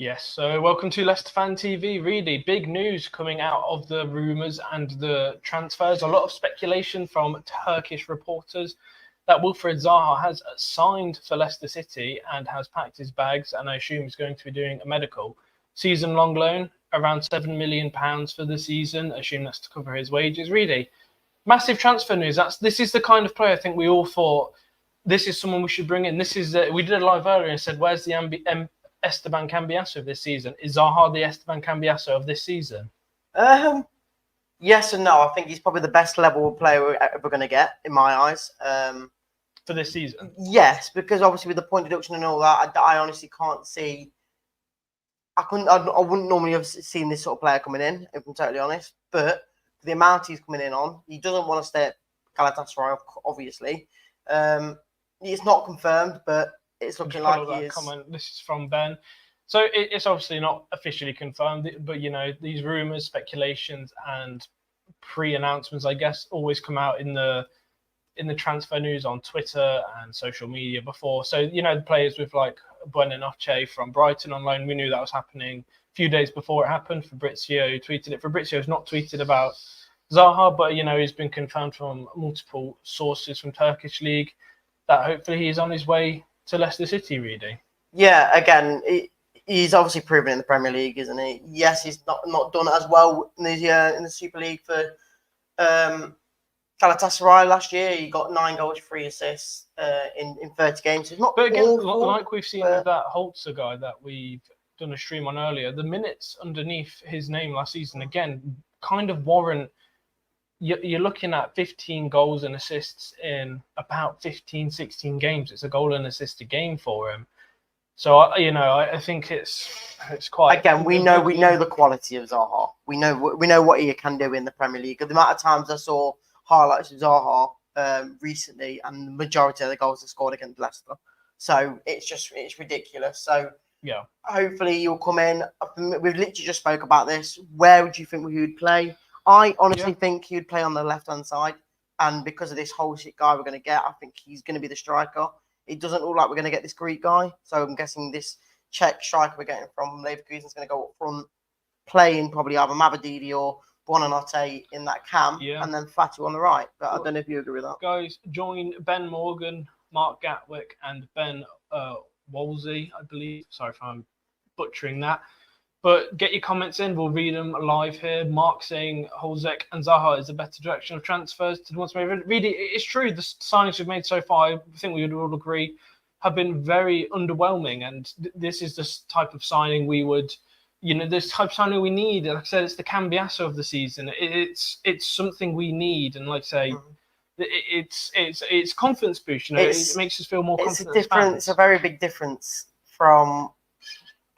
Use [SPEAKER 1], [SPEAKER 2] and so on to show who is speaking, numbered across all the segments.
[SPEAKER 1] Yes, so welcome to Leicester Fan TV. Really big news coming out of the rumours and the transfers. A lot of speculation from Turkish reporters that Wilfred Zaha has signed for Leicester City and has packed his bags, and I assume he's going to be doing a medical. Season-long loan, around £7 million for the season. I assume that's to cover his wages. Really, massive transfer news. This is the kind of player I think we all thought this is someone we should bring in. This is we did a live earlier and said, where's the Esteban Cambiasso of this season? Is Zaha the Esteban Cambiasso of this season?
[SPEAKER 2] Yes and no. I think he's probably the best level player we're ever going to get, in my eyes.
[SPEAKER 1] For this season?
[SPEAKER 2] Yes, because obviously with the point deduction and all that, I honestly can't see. I wouldn't normally have seen this sort of player coming in, if I'm totally honest. But for the amount he's coming in on, he doesn't want to stay at Galatasaray, obviously. It's not confirmed, but it's looking like he is.
[SPEAKER 1] Comment. This is from Ben. So it's obviously not officially confirmed, but you know, these rumours, speculations, and pre-announcements, I guess, always come out in the transfer news on Twitter and social media before. So you know, the players with like Buonanotte from Brighton on loan, we knew that was happening a few days before it happened. Fabrizio tweeted it. Fabrizio's not tweeted about Zaha, but you know, he's been confirmed from multiple sources from Turkish league that hopefully he's on his way to Leicester City, Reedy.
[SPEAKER 2] Yeah, again, he's obviously proven in the Premier League, isn't he? Yes, he's not done as well in the Super League for Galatasaray last year. He got 9 goals, 3 assists in 30 games. It's not.
[SPEAKER 1] But again,
[SPEAKER 2] awful,
[SPEAKER 1] like we've seen with that Holzer guy that we've done a stream on earlier, the minutes underneath his name last season again kind of warrant. You're looking at 15 goals and assists in about 15, 16 games. It's a goal and assist a game for him. So, you know, I think it's quite...
[SPEAKER 2] Again, we know the quality of Zaha. We know what he can do in the Premier League. The amount of times I saw highlights of Zaha recently, and the majority of the goals are scored against Leicester. So it's ridiculous. So
[SPEAKER 1] yeah,
[SPEAKER 2] hopefully he'll come in. We've literally just spoke about this. Where would you think he would play? I honestly think he would play on the left-hand side. And because of this whole shit guy we're going to get, I think he's going to be the striker. It doesn't look like we're going to get this Greek guy. So I'm guessing this Czech striker we're getting from Leverkusen is going to go up front, playing probably either Mavididi or Buonanotte in that cam, and then Fatu on the right. But I don't know if you agree with that.
[SPEAKER 1] Guys, join Ben Morgan, Mark Gatwick, and Ben Wolsey, I believe. Sorry if I'm butchering that. But get your comments in. We'll read them live here. Mark saying Holzek and Zaha is a better direction of transfers to the ones made. Really, it's true. The signings we've made so far, I think we would all agree, have been very underwhelming. And this is the type of signing we would, you know, this type of signing we need. Like I said, it's the Cambiasso of the season. It's something we need. And like I say, it's confidence boost. You know, it makes us feel more confident.
[SPEAKER 2] It's a very big difference from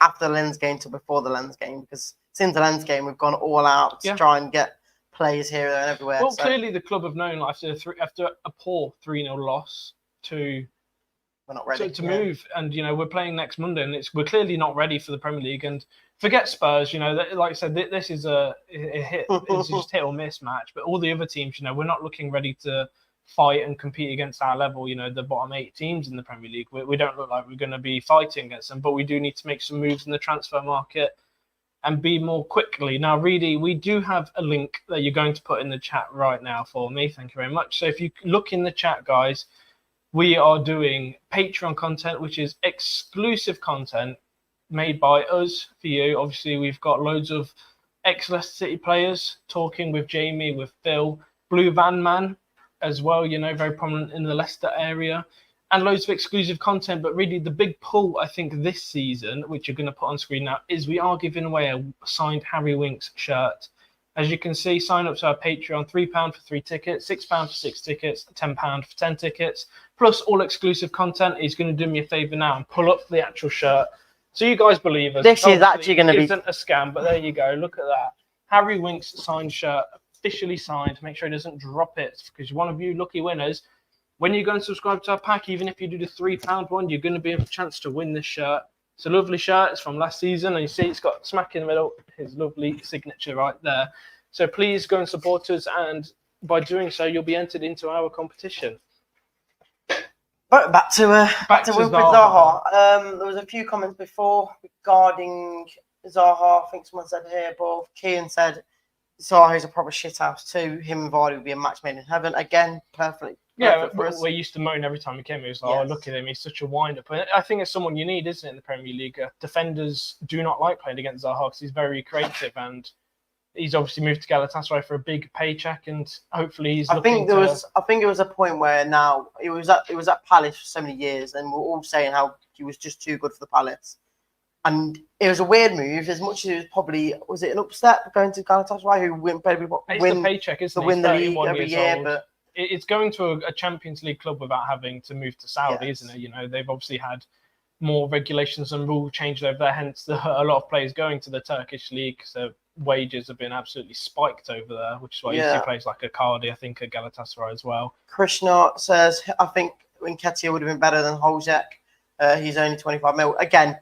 [SPEAKER 2] after the Lens game to before the Lens game, because since the Lens game we've gone all out to try and get players here and everywhere.
[SPEAKER 1] Well, clearly the club have known after a poor 3-0 loss we're not ready to move, and you know, we're playing next Monday, and we're clearly not ready for the Premier League. And forget Spurs, you know, like I said, this is a hit. It's just hit or miss match. But all the other teams, you know, we're not looking ready to fight and compete against our level, you know, the bottom 8 teams in the Premier League. We don't look like we're going to be fighting against them, but we do need to make some moves in the transfer market and be more quickly. Now, Reedy, we do have a link that you're going to put in the chat right now for me. Thank you very much. So if you look in the chat, guys, we are doing Patreon content, which is exclusive content made by us for you. Obviously, we've got loads of ex-Leicester City players talking with Jamie, with Phil, Blue Van Man as well, you know, very prominent in the Leicester area, and loads of exclusive content. But really the big pull, I think, this season, which you're going to put on screen now, is we are giving away a signed Harry Winks shirt. As you can see, sign up to our Patreon, £3 for 3 tickets, £6 for 6 tickets, £10 for 10 tickets, plus all exclusive content. He's going to do me a favour now and pull up the actual shirt, so you guys believe us.
[SPEAKER 2] This is actually going to be...
[SPEAKER 1] isn't a scam, but there you go. Look at that. Harry Winks signed shirt, officially signed. Make sure he doesn't drop it, because one of you lucky winners, when you go and subscribe to our pack, even if you do the £3 one, you're going to be a chance to win this shirt. It's a lovely shirt. It's from last season, and you see it's got smack in the middle, his lovely signature right there. So please go and support us, and by doing so, you'll be entered into our competition.
[SPEAKER 2] But back to Wilfred Zaha. There was a few comments before regarding Zaha. I think someone said here, but Kian said Zaha is a proper shithouse too. Him and Vardy would be a match made in heaven. Again, perfect.
[SPEAKER 1] Yeah, we used to moan every time he came. He was like, "Oh, look at him! He's such a wind-up." And I think it's someone you need, isn't it, in the Premier League? Defenders do not like playing against Zaha because he's very creative, and he's obviously moved to Galatasaray for a big paycheck, and hopefully he's.
[SPEAKER 2] I think it was a point where now it was at Palace for so many years, and we're all saying how he was just too good for the Palace, and it was a weird move. As much as it was probably it an upset going to Galatasaray, who win
[SPEAKER 1] the paycheck, isn't it?
[SPEAKER 2] Win the league every year, but.
[SPEAKER 1] It's going to a Champions League club without having to move to Saudi, isn't it? You know, they've obviously had more regulations and rule changes over there. Hence, a lot of players going to the Turkish league. So wages have been absolutely spiked over there, which is why you see players like Icardi, I think, at Galatasaray as well.
[SPEAKER 2] Krishna says, I think Nketiah would have been better than Holzek. He's only 25 mil. Again,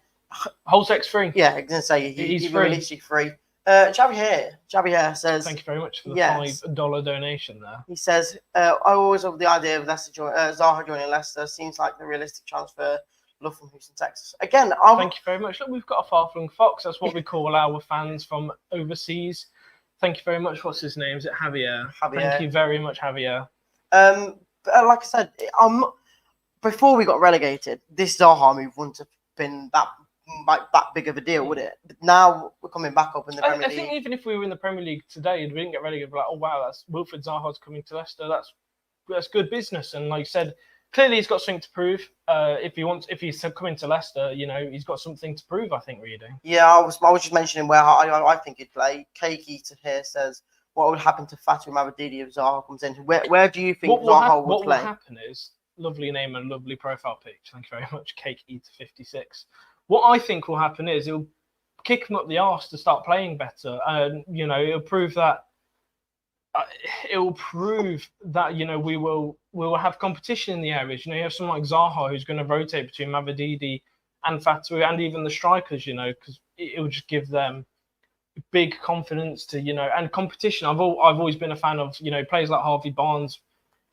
[SPEAKER 1] Holzek's free.
[SPEAKER 2] Yeah, I was going to say, he's realistically free. Javier says,
[SPEAKER 1] thank you very much for the $5 donation there.
[SPEAKER 2] He says, I always love the idea of Zaha joining Leicester. Seems like the realistic transfer. Love from Houston, Texas. Again,
[SPEAKER 1] thank you very much. Look, we've got a far-flung fox. That's what we call our fans from overseas. Thank you very much. What's his name? Is it Javier? Thank you very much, Javier.
[SPEAKER 2] Like I said, before we got relegated, this Zaha move wouldn't have been that big of a deal, would it? But now we're coming back up in the Premier League.
[SPEAKER 1] I think even if we were in the Premier League today and we didn't get relegated, we're like, oh wow, that's Wilfred Zaha's coming to Leicester. That's good business. And like you said, clearly he's got something to prove. If he's coming to Leicester, you know, he's got something to prove, I think, Reedy.
[SPEAKER 2] Yeah, I was just mentioning where I think he'd play. Cake Eater here says, what would happen to Fatou Mavrididi if Zaha comes in? Where do you think Zaha would play?
[SPEAKER 1] What will happen is, lovely name and lovely profile picture. Thank you very much, Cake Eater 56. What I think will happen is it'll kick him up the arse to start playing better, and you know it'll prove that you know we will have competition in the areas. You know, you have someone like Zaha who's going to rotate between Mavrididi and Fatou, and even the strikers. You know, because it will just give them big confidence to and competition. I've always been a fan of players like Harvey Barnes.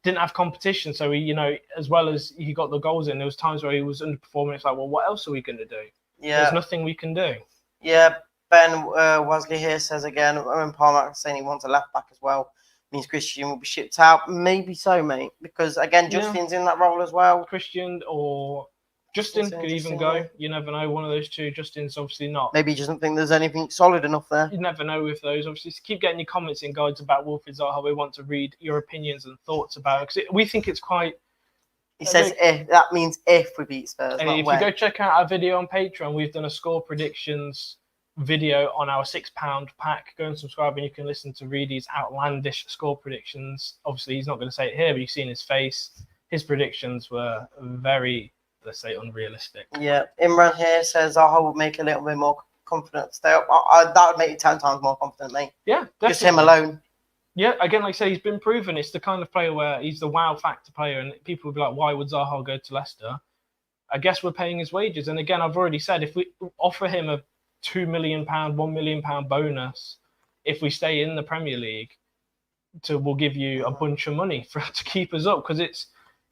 [SPEAKER 1] Didn't have competition, so he, as well as he got the goals in, there was times where he was underperforming. It's like, well, what else are we going to do?
[SPEAKER 2] Yeah,
[SPEAKER 1] there's nothing we can do.
[SPEAKER 2] Yeah, Ben Wesley here says again, Owen Palmer saying he wants a left back as well. Means Christian will be shipped out. Maybe so, mate, because again, Justin's in that role as well.
[SPEAKER 1] Christian or Justin could even go. You never know. One of those two. Justin's obviously not.
[SPEAKER 2] Maybe he doesn't think there's anything solid enough there.
[SPEAKER 1] You never know with those. Obviously, keep getting your comments in, guides, about Wilfred Zaha. We want to read your opinions and thoughts about it because we think it's quite.
[SPEAKER 2] He says if. That means if we beat Spurs.
[SPEAKER 1] If you go check out our video on Patreon, we've done a score predictions video on our £6 pack. Go and subscribe, and you can listen to Reedy's outlandish score predictions. Obviously, he's not going to say it here, but you've seen his face. His predictions were very, let's say, unrealistic.
[SPEAKER 2] Yeah, Imran here says Zaha would make a little bit more confident to stay up. That would make you 10 times more confident, mate.
[SPEAKER 1] Yeah, definitely.
[SPEAKER 2] Just him alone.
[SPEAKER 1] Yeah, again, like I say, he's been proven. It's the kind of player where he's the wow factor player, and people would be like, why would Zaha go to Leicester? I guess we're paying his wages. And again, I've already said, if we offer him a £2 million, £1 million bonus, if we stay in the Premier League, we'll give you a bunch of money to keep us up, because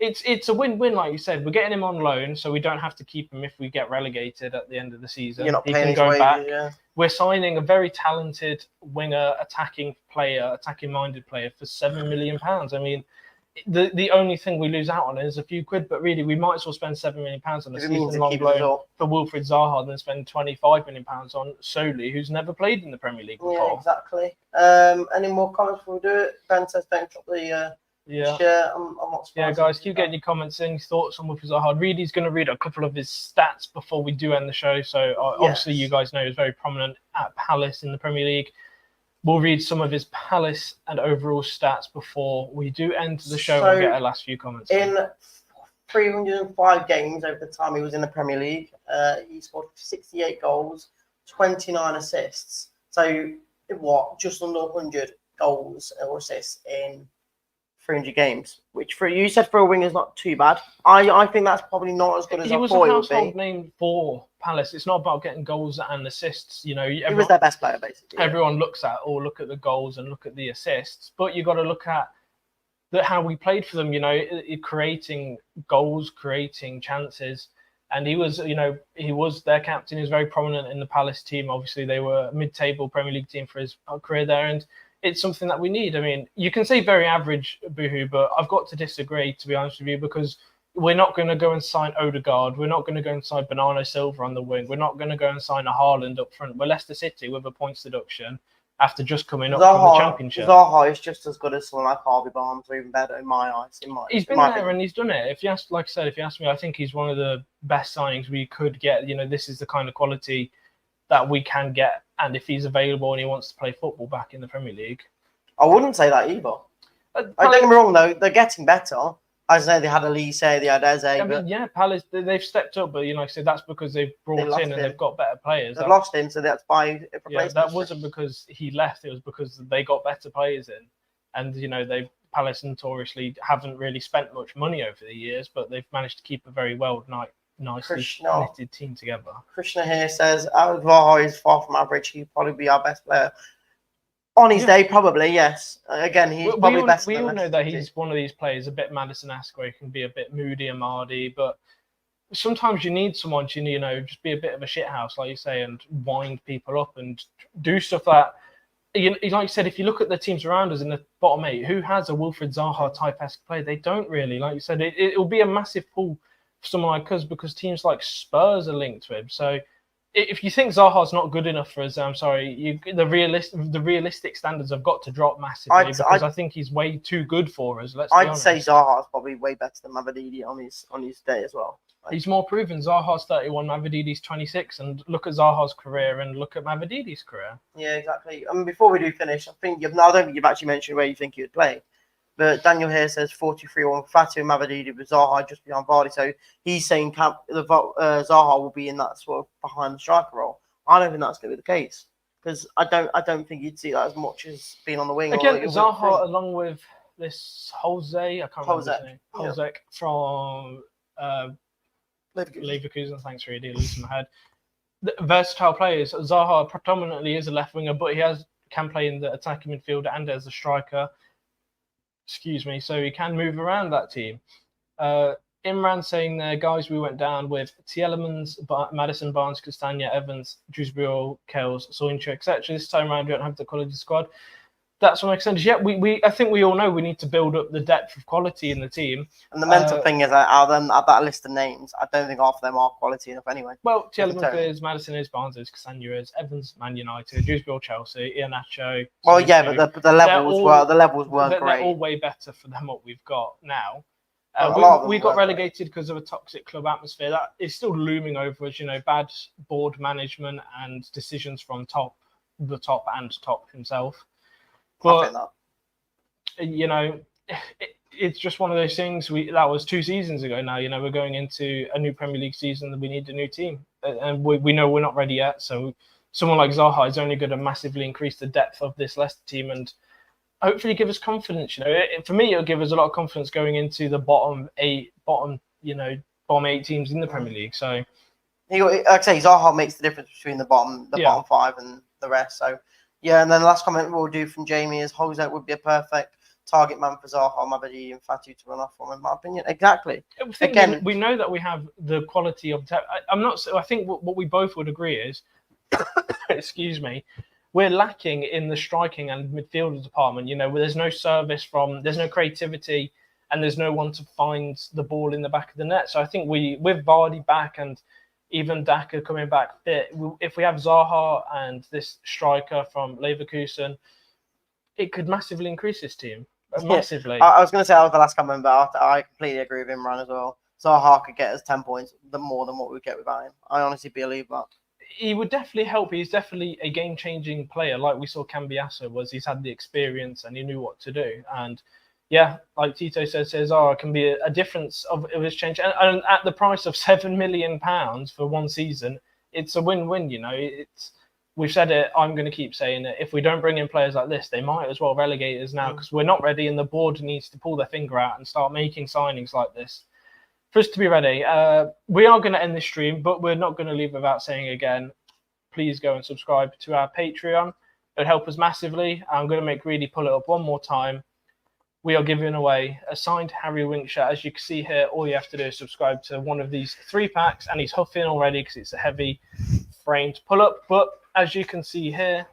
[SPEAKER 1] it's a win-win, like you said. We're getting him on loan, so we don't have to keep him if we get relegated at the end of the season.
[SPEAKER 2] You're not paying his wages, back. Yeah.
[SPEAKER 1] We're signing a very talented winger, attacking-minded player for £7 million. I mean, the only thing we lose out on is a few quid, but really we might as well spend £7 million on a season-long loan for Wilfred Zaha than spend £25 million on Solly, who's never played in the Premier League before.
[SPEAKER 2] Yeah, exactly. Any more comments before we do it? Ben says don't drop the...
[SPEAKER 1] Yeah,
[SPEAKER 2] I'm not surprised.
[SPEAKER 1] Yeah, guys, keep getting your comments in, thoughts on Wilfred Zaha. Reedy's going to read a couple of his stats before we do end the show. So obviously, you guys know he's very prominent at Palace in the Premier League. We'll read some of his Palace and overall stats before we do end the show and get our last few comments.
[SPEAKER 2] In 305 games over the time he was in the Premier League, he scored 68 goals, 29 assists. So just under 100 goals or assists in 300 games, which for you said for a winger is not too bad. I think that's probably not as good as I thought it would be.
[SPEAKER 1] He was a household name for Palace. It's not about getting goals and assists. He
[SPEAKER 2] was their best player, basically.
[SPEAKER 1] Everyone look at the goals and look at the assists, but you got to look at how we played for them, creating goals, creating chances. And he was their captain. He was very prominent in the Palace team. Obviously, they were a mid-table Premier League team for his career there. And it's something that we need. I mean, you can say very average, Boohoo, but I've got to disagree, to be honest with you, because we're not going to go and sign Odegaard. We're not going to go and sign Bernardo Silva on the wing. We're not going to go and sign a Haaland up front. We're Leicester City with a points deduction after just coming up from the Championship.
[SPEAKER 2] Zaha is just as good as someone like Harvey Barnes, or even better in my eyes.
[SPEAKER 1] He's been there and he's done it. If you ask me, I think he's one of the best signings we could get. This is the kind of quality that we can get. And if he's available and he wants to play football back in the Premier League.
[SPEAKER 2] I wouldn't say that either. Don't get me wrong, though. They're getting better. As I say, they had Elise, they had Eze.
[SPEAKER 1] Palace, they've stepped up, but like I said, that's because they've brought in and they've got better players.
[SPEAKER 2] They've lost him, so that's by replacement.
[SPEAKER 1] That wasn't because he left; it was because they got better players in, and Palace notoriously haven't really spent much money over the years, but they've managed to keep a very nicely knitted team together.
[SPEAKER 2] Krishna here says, Zaha is far from average. He'd probably be our best player. On his day, probably, yes. Again, he's probably best.
[SPEAKER 1] We all know that he's one of these players, a bit Maddison-esque, where he can be a bit moody and mardy, but sometimes you need someone to, just be a bit of a shithouse, like you say, and wind people up and do stuff that, like you said, if you look at the teams around us in the bottom 8, who has a Wilfred Zaha type-esque player? They don't really. Like you said, it will be a massive pull for someone like us because teams like Spurs are linked to him. So if you think Zaha's not good enough for us, I'm sorry. The realistic standards have got to drop massively because I think he's way too good for us.
[SPEAKER 2] I'd say Zaha's probably way better than Mavididi on his day as well.
[SPEAKER 1] He's more proven. Zaha's 31, Mavididi's 26, and look at Zaha's career and look at Mavididi's career.
[SPEAKER 2] Yeah, exactly. I mean, before we do finish, I don't think you've actually mentioned where you think he would play. But Daniel here says 43-1 Fatu and Mavididi with Zaha just behind Vardy. So he's saying Zaha will be in that sort of behind the striker role. I don't think that's going to be the case because I don't think you'd see that as much as being on the wing.
[SPEAKER 1] Again, Zaha along with this Jose, I can't remember his name. Jose from Leverkusen. Thanks for losing my head. Versatile players. Zaha predominantly is a left winger, but he can play in the attacking midfield and as a striker. So he can move around that team. Imran saying there, guys, we went down with Tielemans, Maddison, Barnes, Castagna, Evans, Dewsbury, Kells, Soyuncu, etc. This time around, we don't have the quality squad. That's what makes sense. Yeah, I think we all know we need to build up the depth of quality in the team.
[SPEAKER 2] And the mental thing is that out of that list of names, I don't think half of them are quality enough anyway.
[SPEAKER 1] Well, Tielemans is, Maddison is, Barnes is, Castagna is, Evans, Man United, Dewsbury, Chelsea, Iheanacho.
[SPEAKER 2] Well, yeah, but the levels weren't great.
[SPEAKER 1] They're all way better for them what we've got now. We got relegated because of a toxic club atmosphere that is still looming over us. Bad board management and decisions from the top himself. But it's just one of those things. That was 2 seasons ago. Now we're going into a new Premier League season. And we need a new team, and we know we're not ready yet. So someone like Zaha is only going to massively increase the depth of this Leicester team and hopefully give us confidence. For me, it'll give us a lot of confidence going into the bottom 8 teams in the Premier League. So,
[SPEAKER 2] like I say, Zaha makes the difference between the bottom 5 and the rest. So. Yeah, and then the last comment we'll do from Jamie is Jose would be a perfect target man for Zaha, Mavididi, and Fatu to run off from, in my opinion. Exactly.
[SPEAKER 1] Again, we know that we have the quality of. I think what we both would agree is, excuse me, we're lacking in the striking and midfield department. Where there's no service there's no creativity, and there's no one to find the ball in the back of the net. So I think with Vardy back and even Daka coming back fit, if we have Zaha and this striker from Leverkusen, it could massively increase this team. Massively.
[SPEAKER 2] Yeah. I was going to say that was the last comment, but I completely agree with Imran as well. Zaha could get us 10 points more than what we get without him. I honestly believe that.
[SPEAKER 1] He would definitely help. He's definitely a game-changing player. Like we saw Cambiasso was. He's had the experience and he knew what to do. And yeah, like Tito says, it can be a difference of his change. And at the price of £7 million for 1 season, it's a win-win, We've said it, I'm going to keep saying it. If we don't bring in players like this, they might as well relegate us now because we're not ready and the board needs to pull their finger out and start making signings like this. For us to be ready, we are going to end this stream, but we're not going to leave without saying again, please go and subscribe to our Patreon. It'll help us massively. I'm going to make Reedy pull it up one more time. we are giving away a signed Harry Winks shirt. As you can see here, all you have to do is subscribe to one of these 3 packs, and he's huffing already because it's a heavy framed pull-up. But as you can see here,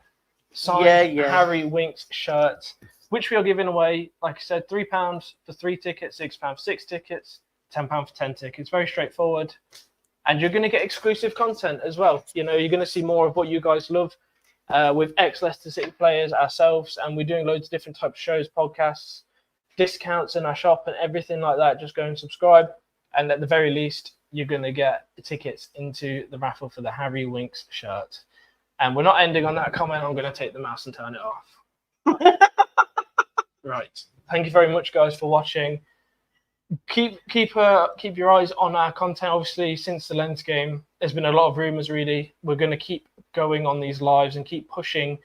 [SPEAKER 1] signed Harry Winks shirt, which we are giving away, like I said, £3 for 3 tickets, £6 for 6 tickets, £10 for 10 tickets. Very straightforward. And you're going to get exclusive content as well. You know, you're going to see more of what you guys love with ex-Leicester City players, ourselves, and we're doing loads of different types of shows, podcasts, discounts in our shop and everything like that. Just go and subscribe, and at the very least you're going to get tickets into the raffle for the Harry Winks shirt. And we're not ending on that comment. I'm going to take the mouse and turn it off. Right, thank you very much guys for watching. Keep your eyes on our content. Obviously, since the Lens game, there's been a lot of rumours, really. We're going to keep going on these lives and keep pushing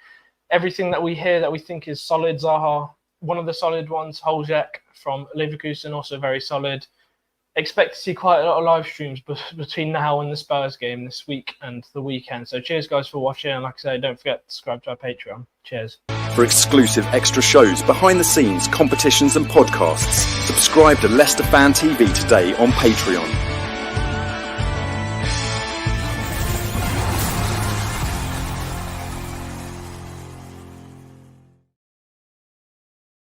[SPEAKER 1] everything that we hear that we think is solid. Zaha, one of the solid ones. Holzek from Leverkusen, also very solid. Expect to see quite a lot of live streams between now and the Spurs game this week and the weekend. So cheers, guys, for watching. And like I say, don't forget to subscribe to our Patreon. Cheers.
[SPEAKER 3] For exclusive extra shows, behind the scenes, competitions and podcasts, subscribe to Leicester Fan TV today on Patreon.